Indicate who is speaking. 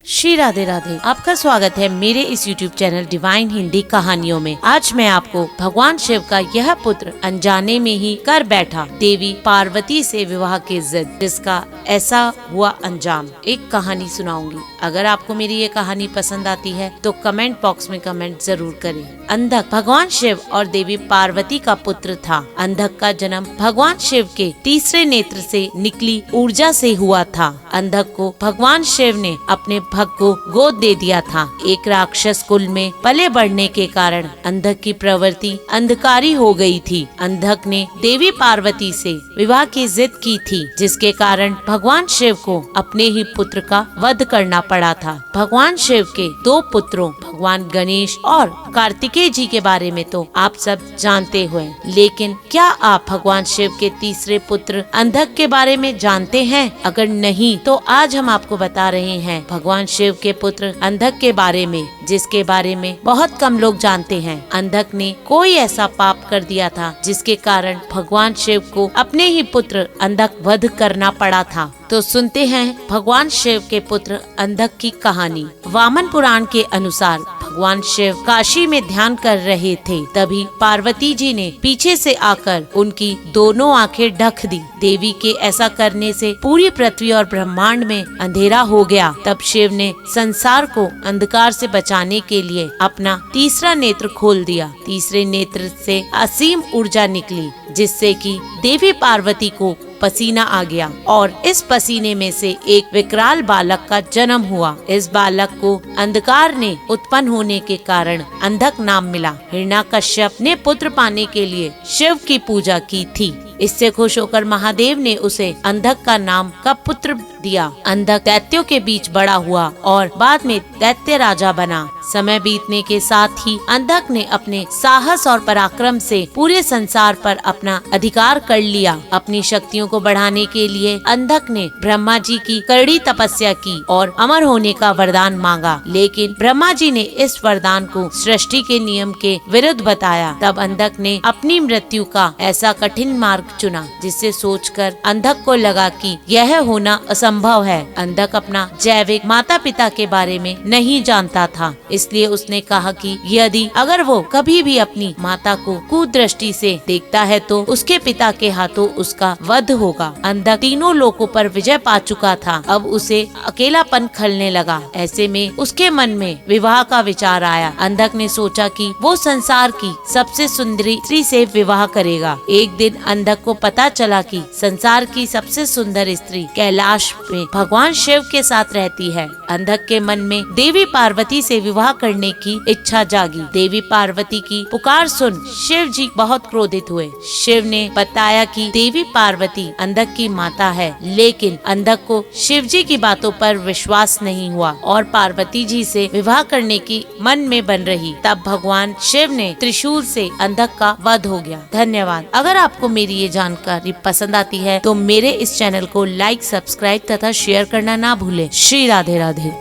Speaker 1: श्री राधे राधे। आपका स्वागत है मेरे इस YouTube चैनल डिवाइन हिंदी कहानियों में। आज मैं आपको भगवान शिव का यह पुत्र अनजाने में ही कर बैठा देवी पार्वती से विवाह की जिद, जिसका ऐसा हुआ अंजाम, एक कहानी सुनाऊंगी। अगर आपको मेरी ये कहानी पसंद आती है तो कमेंट बॉक्स में कमेंट जरूर करें। अंधक भगवान शिव और देवी पार्वती का पुत्र था। अंधक का जन्म भगवान शिव के तीसरे नेत्र से निकली ऊर्जा से हुआ था। अंधक को भगवान शिव ने अपने भक्त को गोद दे दिया था। एक राक्षस कुल में पले बढ़ने के कारण अंधक की प्रवृत्ति अंधकारी हो गई थी। अंधक ने देवी पार्वती से विवाह की जिद की थी, जिसके कारण भगवान शिव को अपने ही पुत्र का वध करना पड़ा था। भगवान शिव के दो पुत्रों भगवान गणेश और कार्तिकेय जी के बारे में तो आप सब जानते हुए, लेकिन क्या आप भगवान शिव के तीसरे पुत्र अंधक के बारे में जानते हैं? अगर नहीं तो आज हम आपको बता रहे हैं भगवान शिव के पुत्र अंधक के बारे में, जिसके बारे में बहुत कम लोग जानते हैं। अंधक ने कोई ऐसा पाप कर दिया था जिसके कारण भगवान शिव को अपने ही पुत्र अंधक वध करना पड़ा था। तो सुनते हैं भगवान शिव के पुत्र अंधक की कहानी। वामन पुराण के अनुसार भगवान शिव काशी में ध्यान कर रहे थे, तभी पार्वती जी ने पीछे से आकर उनकी दोनों आंखें ढक दी। देवी के ऐसा करने से पूरी पृथ्वी और ब्रह्मांड में अंधेरा हो गया। तब शिव ने संसार को अंधकार से बचाने के लिए अपना तीसरा नेत्र खोल दिया। तीसरे नेत्र से असीम ऊर्जा निकली, जिससे कि देवी पार्वती को पसीना आ गया और इस पसीने में से एक विकराल बालक का जन्म हुआ। इस बालक को अंधकार ने उत्पन्न होने के कारण अंधक नाम मिला। हिरण्याकश्यप ने पुत्र पाने के लिए शिव की पूजा की थी। इससे खुश होकर महादेव ने उसे अंधक का नाम का पुत्र दिया। अंधक दैत्यों के बीच बड़ा हुआ और बाद में दैत्य राजा बना। समय बीतने के साथ ही अंधक ने अपने साहस और पराक्रम से पूरे संसार पर अपना अधिकार कर लिया। अपनी शक्तियों को बढ़ाने के लिए अंधक ने ब्रह्मा जी की कड़ी तपस्या की और अमर होने का वरदान मांगा, लेकिन ब्रह्मा जी ने इस वरदान को सृष्टि के नियम के विरुद्ध बताया। तब अंधक ने अपनी मृत्यु का ऐसा कठिन मार्ग चुना, जिससे सोचकर अंधक को लगा कि यह होना असंभव है। अंधक अपना जैविक माता पिता के बारे में नहीं जानता था, इसलिए उसने कहा कि यदि अगर वो कभी भी अपनी माता को कुदृष्टि से देखता है तो उसके पिता के हाथों उसका वध होगा। अंधक तीनों लोकों पर विजय पा चुका था। अब उसे अकेलापन खलने लगा। ऐसे में उसके मन में विवाह का विचार आया। अंधक ने सोचा कि वो संसार की सबसे सुंदरी स्त्री से विवाह करेगा। एक दिन अंधक को पता चला कि संसार की सबसे सुंदर स्त्री कैलाश में भगवान शिव के साथ रहती है। अंधक के मन में देवी पार्वती से विवाह करने की इच्छा जागी। देवी पार्वती की पुकार सुन शिव जी बहुत क्रोधित हुए। शिव ने बताया कि देवी पार्वती अंधक की माता है, लेकिन अंधक को शिव जी की बातों पर विश्वास नहीं हुआ और पार्वती जी से विवाह करने की मन में बन रही। तब भगवान शिव ने त्रिशूल से अंधक का वध हो गया। धन्यवाद। अगर आपको मेरी ये जानकारी पसंद आती है तो मेरे इस चैनल को लाइक, सब्सक्राइब तथा शेयर करना ना भूलें। श्री राधे राधे।